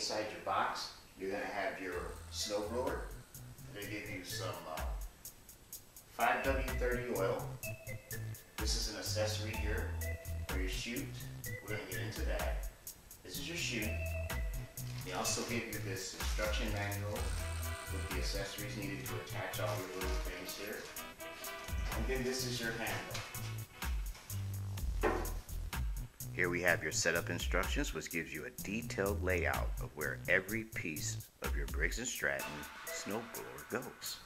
inside your box, you're going to have your snow blower. I'm going to give you some 5W30 oil. This is an accessory here for your chute. We're going to get into that. This is your chute. They also give you this instruction manual with the accessories needed to attach all your little things here. And then this is your handle. Here we have your setup instructions, which gives you a detailed layout of where every piece of your Briggs and Stratton snowblower goes.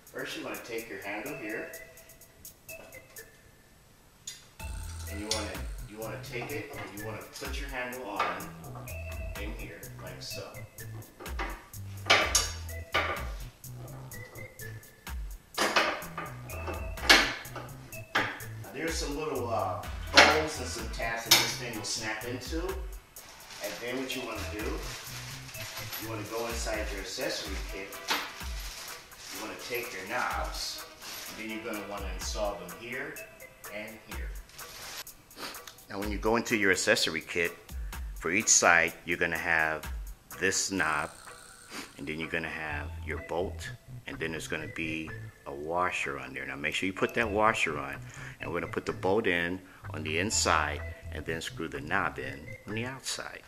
First, you want to take your handle here, and you want to take it and you want to put your handle on in here like so. Now, there's some little holes and some tabs that this thing will snap into, and then what you want to do, you want to go inside your accessory kit. You want to take your knobs, and then you're going to want to install them here and here. Now when you go into your accessory kit, for each side you're going to have this knob, and then you're going to have your bolt, and then there's going to be a washer on there. Now make sure you put that washer on, and we're going to put the bolt in on the inside and then screw the knob in on the outside.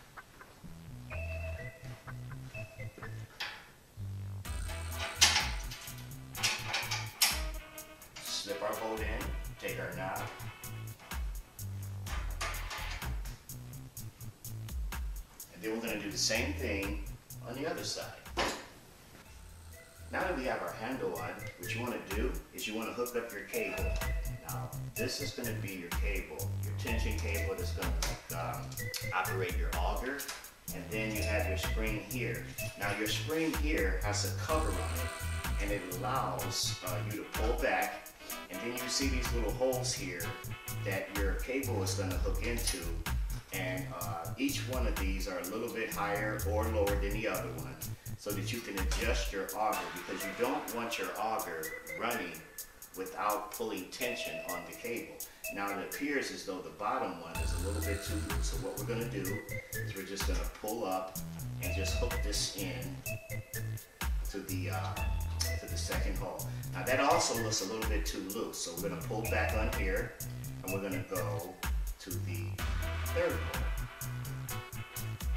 Slip our bolt in, take our knob, and then we're going to do the same thing on the other side. Now that we have our handle on, what you want to do is you want to hook up your cable. Now this is going to be your cable, your tension cable that's going to operate your auger, and then you have your spring here. Now your spring here has a cover on it, and it allows you to pull back, and then you see these little holes here that your cable is going to hook into, and each one of these are a little bit higher or lower than the other one, so that you can adjust your auger, because you don't want your auger running without pulling tension on the cable. Now it appears as though the bottom one is a little bit too loose, so what we're going to do is we're just going to pull up and just hook this in to the second hole. Now that also looks a little bit too loose, so we're going to pull back on here, and we're going to go to the third hole.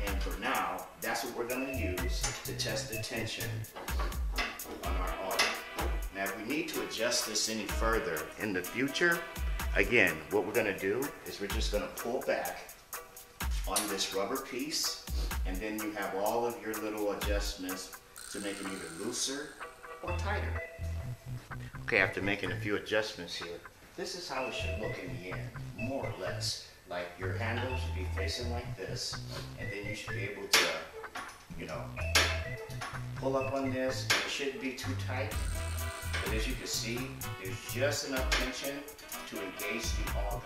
And for now, that's what we're going to use to test the tension on our auger. Now if we need to adjust this any further in the future, again, what we're going to do is we're just going to pull back on this rubber piece, and then you have all of your little adjustments to make it either looser or tighter. Okay, after making a few adjustments here, this is how it should look in the end, more or less. Like your handle should be facing like this, and then you should be able to, pull up on this. It shouldn't be too tight, but as you can see, there's just enough tension to engage the auger.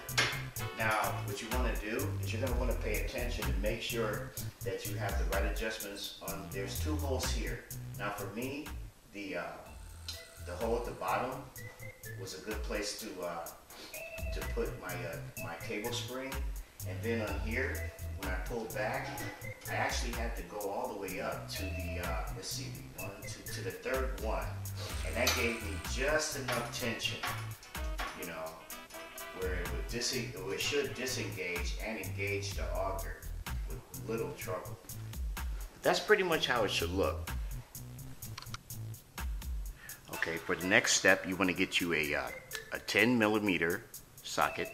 Now, what you want to do is you're going to want to pay attention to make sure that you have the right adjustments on. There's two holes here. Now, for me, the hole at the bottom was a good place to put my cable spring, and then on here, when I pulled back, I actually had to go all the way up to the let's see, to the third one, and that gave me just enough tension, where it should disengage and engage the auger with little trouble. That's pretty much how it should look. Okay, for the next step, you want to get you a 10mm socket,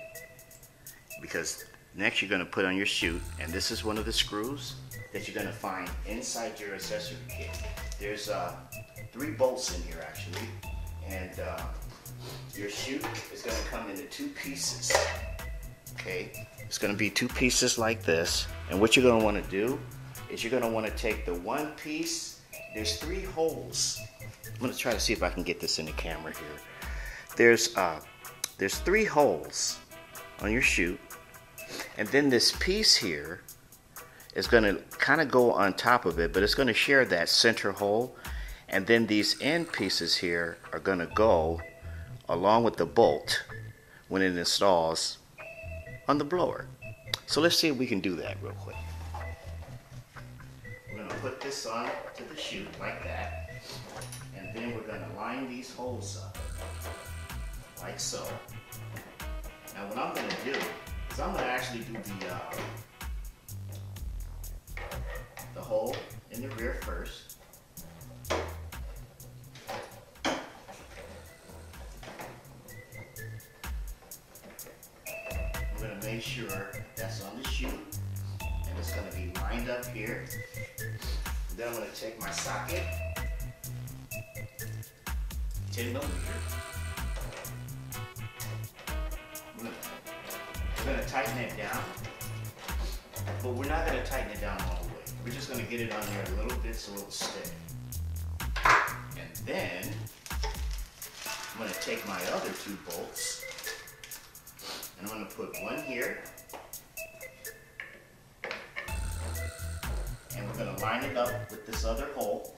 because next you're going to put on your chute, and this is one of the screws that you're going to find inside your accessory kit. There's 3 bolts in here actually, and your chute is going to come into 2 pieces. Okay, it's going to be 2 pieces like this, and what you're going to want to do is you're going to want to take the one piece. There's 3 holes. I'm going to try to see if I can get this in the camera here. There's 3 holes on your chute, and then this piece here is going to kind of go on top of it, but it's going to share that center hole, and then these end pieces here are going to go along with the bolt when it installs on the blower. So let's see if we can do that real quick. this on to the chute like that. And then we're going to line these holes up, like so. Now what I'm going to do is I'm going to actually do the hole in the rear first. I'm going to make sure that's on the chute, and it's going to be lined up here. And then I'm going to take my socket, 10mm. We're going to tighten it down, but we're not going to tighten it down all the way. We're just going to get it on there a little bit so it'll stay. And then I'm going to take my other 2 bolts, and I'm going to put one here, and we're going to line it up with this other hole.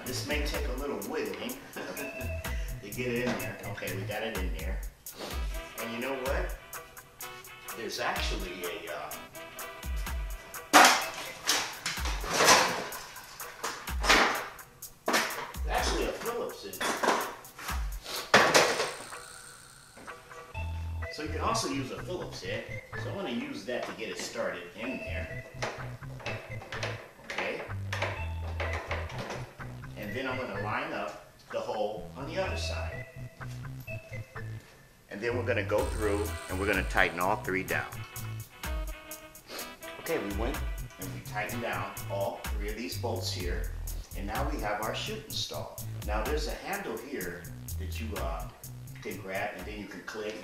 This may take a little wiggling to get it in there. Okay, we got it in there. And you know what? There's actually a Phillips in there. So you can also use a Phillips head. So I'm going to use that to get it started in there. Okay. And then I'm going to line up the hole on the other side. And then we're going to go through and we're going to tighten all 3 down. Okay, we went and we tightened down all 3 of these bolts here. And now we have our chute installed. Now there's a handle here that you can grab, and then you can click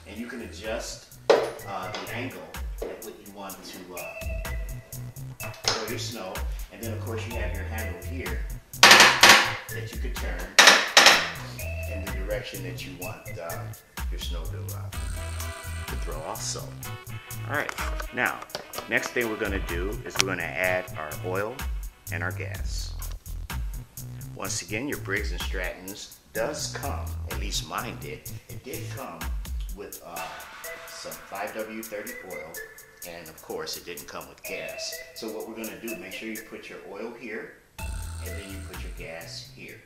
and you can adjust the angle at what you want to throw your snow. And then of course you have your handle here that you could turn in the direction that you want your snow to throw also. Alright, now next thing we're going to do is we're going to add our oil and our gas. Once again, your Briggs and Stratton's does come, at least mine did, it did come with some 5W30 oil, and of course it didn't come with gas. So what we're going to do, make sure you put your oil here, and then you put your gas here.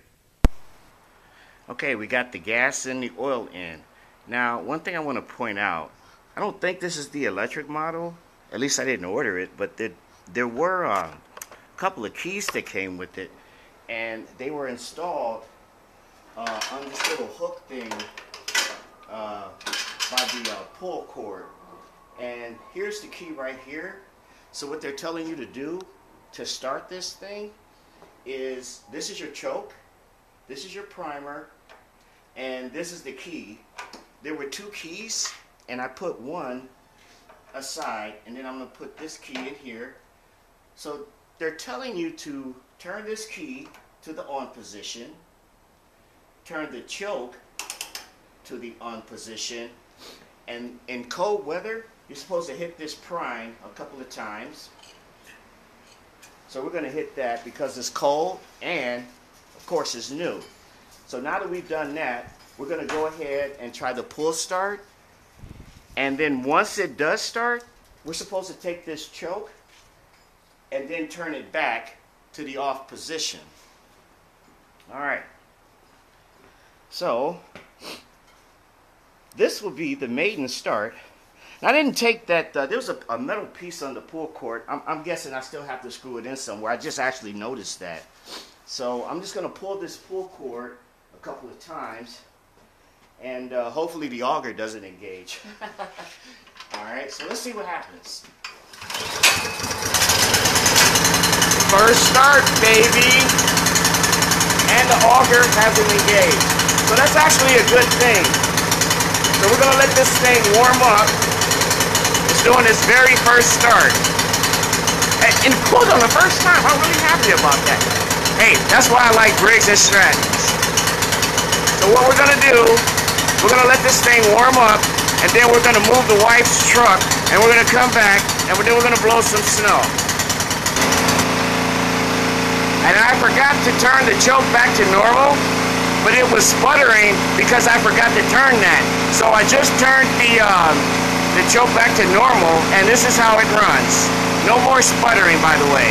Okay, we got the gas and the oil in. Now, one thing I want to point out, I don't think this is the electric model, at least I didn't order it, but there were a couple of keys that came with it, and they were installed on this little hook thing by the pull cord. And here's the key right here. So what they're telling you to do to start this thing is, this is your choke, this is your primer, and this is the key. There were 2 keys, and I put one aside, and then I'm going to put this key in here. So they're telling you to turn this key to the on position, turn the choke to the on position, and in cold weather, you're supposed to hit this prime a couple of times. So we're going to hit that because it's cold and, of course, it's new. So now that we've done that, we're going to go ahead and try the pull start. And then once it does start, we're supposed to take this choke and then turn it back to the off position. All right. So this will be the Maiden Start. Now, I didn't take that, there was a metal piece on the pull cord. I'm guessing I still have to screw it in somewhere. I just actually noticed that. So I'm just going to pull this pull cord a couple of times, and hopefully the auger doesn't engage. Alright, so let's see what happens. First start, baby! And the auger hasn't engaged. So that's actually a good thing. So we're going to let this thing warm up. It's doing its very first start. And it pulled on the first time. I'm really happy about that. Hey, that's why I like Briggs and Stratton. So what we're going to do, we're going to let this thing warm up, and then we're going to move the wife's truck, and we're going to come back, and then we're going to blow some snow. And after forgot to turn the choke back to normal, but it was sputtering because I forgot to turn that. So I just turned the choke back to normal, and this is how it runs. No more sputtering, by the way.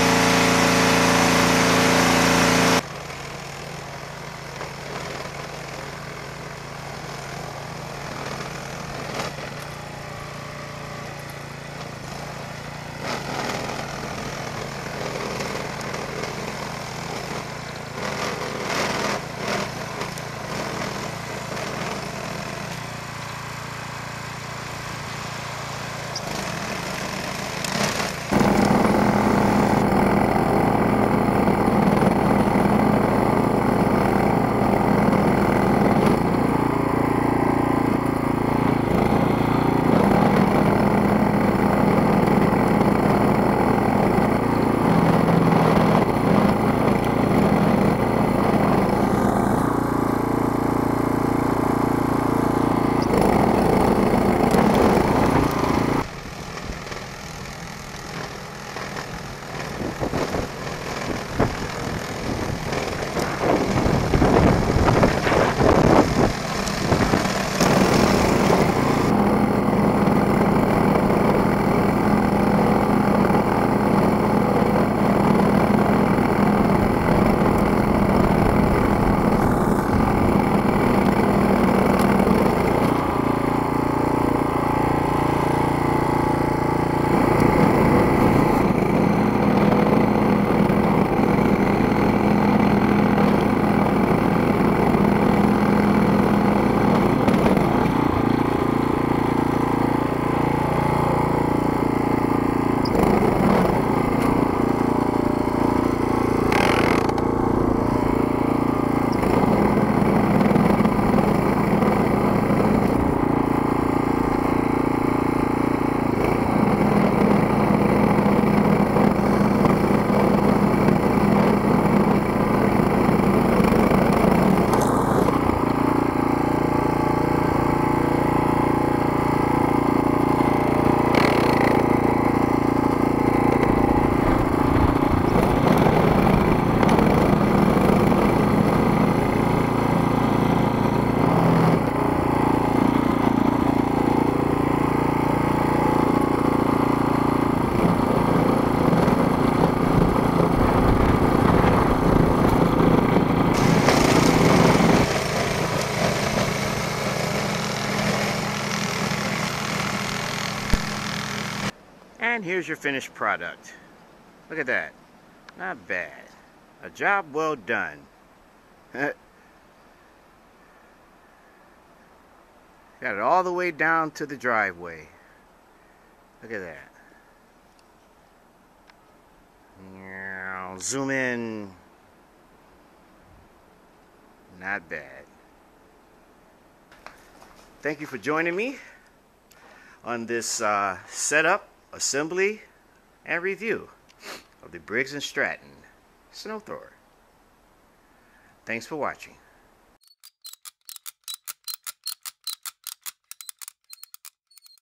And here's your finished product. Look at that. Not bad. A job well done. Got it all the way down to the driveway. Look at that. Zoom in. Not bad. Thank you for joining me on this setup, assembly, and review of the Briggs and Stratton snow thrower. Thanks for watching.